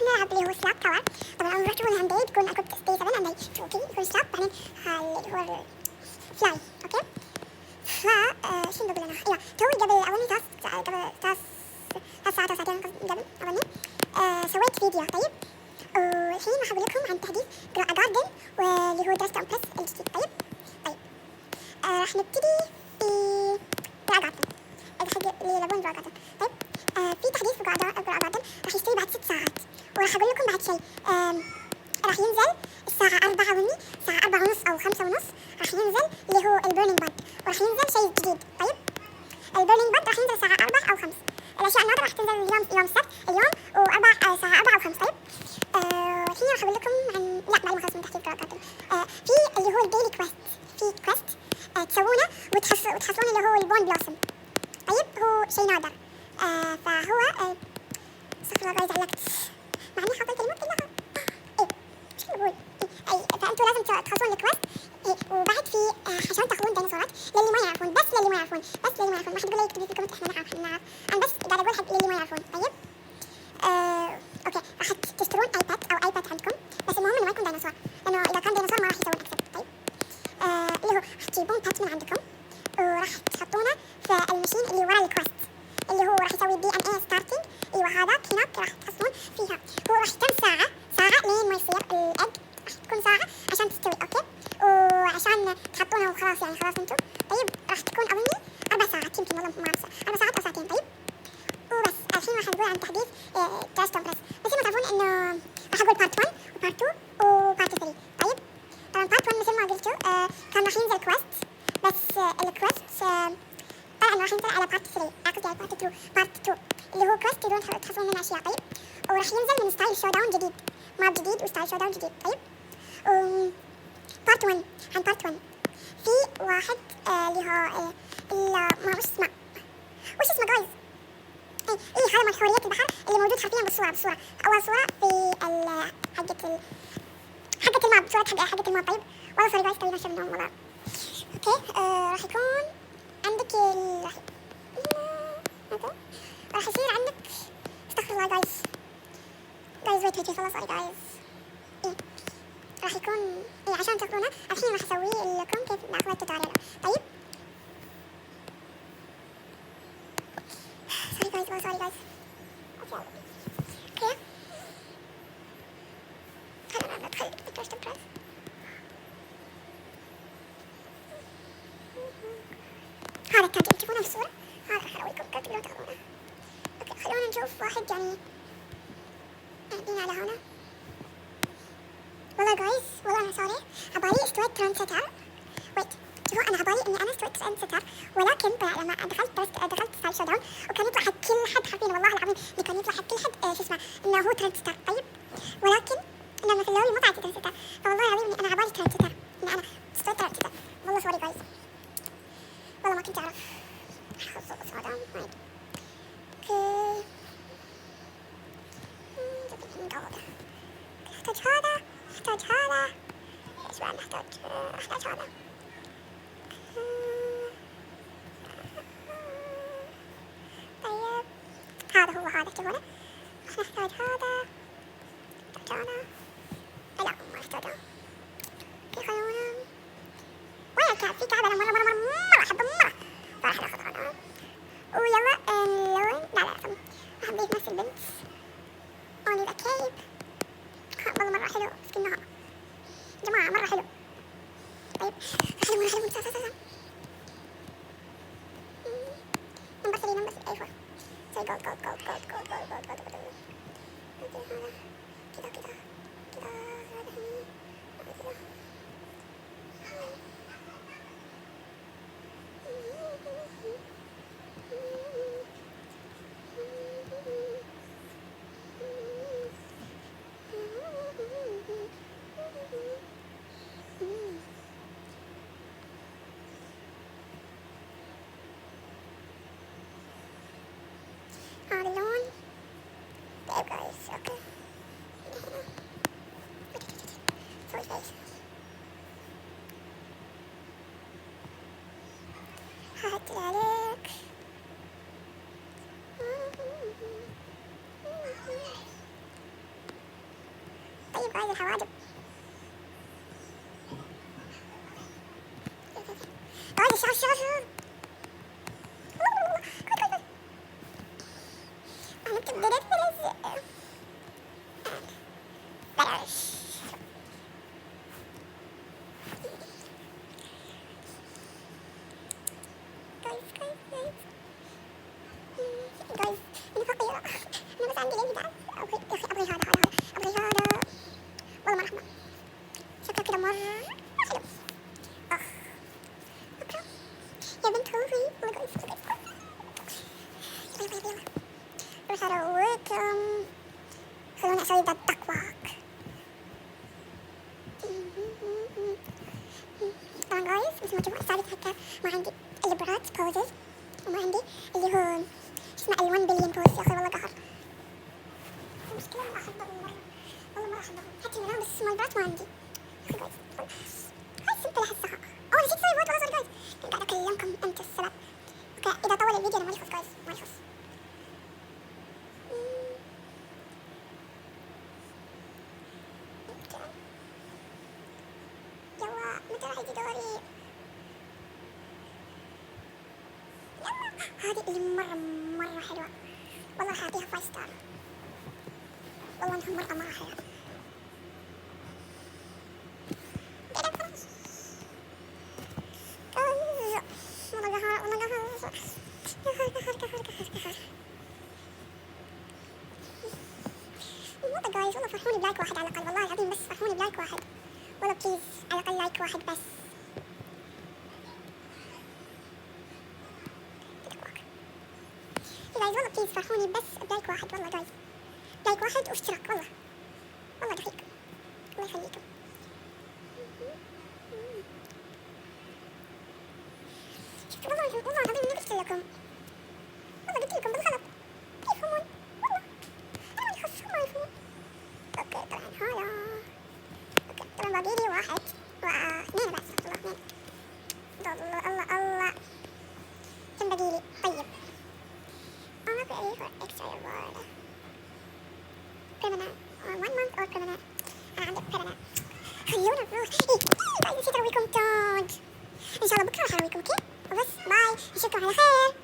نلعب اللي هو سلاب تاور. طبعا أول ما رحت هون عندي تكون أكو ستي 7 عندي اوكي يكون سلاب بعدين اللي هو فلاي اوكي. شو بقول انا؟ ايوه توي قبل اظني قبل ساعة او ساعتين قبل اظني سويت فيديو طيب. والحين راح اقول لكم عن تحديث جاردن واللي هو دراسة امبرس الجديد. طيب راح نبتدي جاردن اللي يلعبون جاردن. طيب في تحديث في جاردن راح يصير بعد 6 ساعات. وراح اقول لكم بعد شيء راح ينزل الساعة 4 وني الساعة 4 ونص او 5 ونص راح ينزل اللي هو البيرنينج باد وراح ينزل شيء جديد. طيب البيرنينج باد راح ينزل الساعة 4 او 5. الاشياء النادرة راح تنزل يوم السبت اليوم الساعة 4 او 5. طيب الحين راح اقول لكم عن لا بعد ما خلص من تحديث جاردن في اللي هو الديلي كويست. في كويست تسوونه وتحصلون اللي هو البون بلوسم. طيب هو شيء نادر فهو استغفر الله زعلقت مع اني حاطه الكلمات كلها ايش بقول فانتوا لازم تخلصون الكويست وبعد في عشان تاخذون ديناصورات للي ما يعرفون بس للي ما يعرفون ما حد يقول لي يكتب في الكومنت احنا نعرف انا بس قاعد اقول حق للي ما يعرفون. طيب اوكي راح تشترون ايباد عندكم بس المهم انه ما يكون ديناصور لانه اذا كان ديناصور ما راح يسوون اكسبت. طيب اللي هو راح تجيبون بات من عندكم وراح تحطونه في المشين اللي ورا الكويست اللي هو راح يسوي دي ان اي ستارتنج. ايوه هذاك هناك راح تحصلون فيها. هو راح يتم ساعة لين ما يصير الايج راح تكون ساعة عشان تستوي اوكي وعشان تحطونها وخلاص يعني خلاص انتم. طيب راح تكون اظني 4 ساعات يمكن والله ما اعرف 4 ساعات او ساعتين. طيب وبس الحين راح نقول عن تحديث جاست بريس بس ما تعرفون انه راح اقول بارت 1 وبارت 2 وبارت 3. طيب طبعا بارت 1 مثل ما قلتوا كان راح ينزل كويست بس الكويست طبعا راح ينزل على بارت 3 اعتقد على بارت 2 اللي هو كويست تقدرون تحصلون منه اشياء. طيب وراح ينزل من ستايل شو داون جديد ماب جديد وستايل شو داون جديد. طيب بارت 1 عن بارت 1 في واحد اللي هو ما وش اسمه جايز هذا مال حورية البحر اللي موجود حرفيا بالصورة اول صورة في حقة الماب صورة حقة الماب. طيب والله سوري جايز تقريبا شفناهم والله اوكي راح يكون عندك راح يصير عندك استغفر الله جايز ويت والله سوري جايز راح يكون عشان تقرونه الحين راح اسوي لكم كيف ناخذ التوتوريال. طيب سوري جايز والله سوري جايز اوكي خلينا ندخل البريس هذا التاج تشوفونه في الصورة هذا راح اوريكم كيف تقدرون تاخذونه. اوكي خلونا نشوف واحد يعني هنا على هنا والله جايز والله انا سوري عبالي استويت ترند ستار ويت شوفوا انا عبالي اني انا استويت ترند ستار ولكن لما دخلت ستايل شو داون وكان يطلع حق كل حد حرفيا والله العظيم اللي كان يطلع حق كل حد شو اسمه انه هو ترند ستار. طيب ولكن لما في اللوبي ما طلعت ترند ستار فوالله العظيم اني انا عبالي ترند ستار اني انا استويت ترند ستار والله سوري جايز والله ما كنت اعرف اخلص شو داون اوكي نحتاج هذا ايش بعد نحتاج هذا طيب هذا هو هذا تشوفونه نحتاج هذا لا ما نحتاجه. في خلونا وين الكعب في كعب انا مرة احبه مرة فراح ناخذ هذا ويلا اللون لا راح نضيف نفس البنت اونلي ذا كيب والله مرة حلو سكنها جماعة مرة حلو. طيب خلونا نمبر 3 ايوه زي جولد كذا هذا اللون. طيب جايز اوكي سوي فيس هات عليك رهيب جايز الحواجب. جايز الشغل أنا كبدت بلاش جايز أنا فقيرة. أنا بس عندي ليه بعد يا أخي أبغي هذا والله ما رحمة شكله كده مرة حلو. أخ أوكي يا بنت خوفي والله جايز يلا روح أروقكم. خلوني أسوي ذا تكواك. طبعا جايز مثل ما تشوفوا ثابت حتى ما عندي الليبرات بوزز وما عندي اللي هو اسمه ال1 بليون بوز. يا أخي والله قهر. المشكلة ما أحبهم مرة والله ما أحبهم حتى الملابس السمايلات ما عندي. يا أخي جايز هاي سمبل أحسها. أوه نسيت أسوي فوت والله سوري جايز قاعدة أكلمكم أنت السبب. أوكي إذا طول الفيديو أنا ما يخص جايز ما يخص. يلا متى راح يجي دوري؟ هذه اللي مرة حلوة والله حاعطيها 5 ستار والله انها مرة حلوة. والله جايز والله فرحوني بلايك واحد على الأقل والله العظيم بس فرحوني بلايك واحد والله بليز على الأقل لايك واحد بس. جايز والله بليز فرحوني بس بلايك واحد والله جايز لايك واحد واشتراك والله والله دقيق الله يخليكم. شفتوا والله العظيم اني قلت لكم والله قلت لكم بالغلط يفهمون والله انا ما يخصهم ما يفهمون. اوكي طبعا هذا اوكي طبعا باقي لي واحد واثنين بعد استغفر الله اثنين. الله كم باقي لي؟ طيب ما في أي extra reward permanent or 1 month or permanent. أنا عندي permanent. خلونا نروح. بعد نسيت أرويكم تاج إن شاء الله بكرة راح أرويكم. أوكي وبس باي أشوفكم على خير.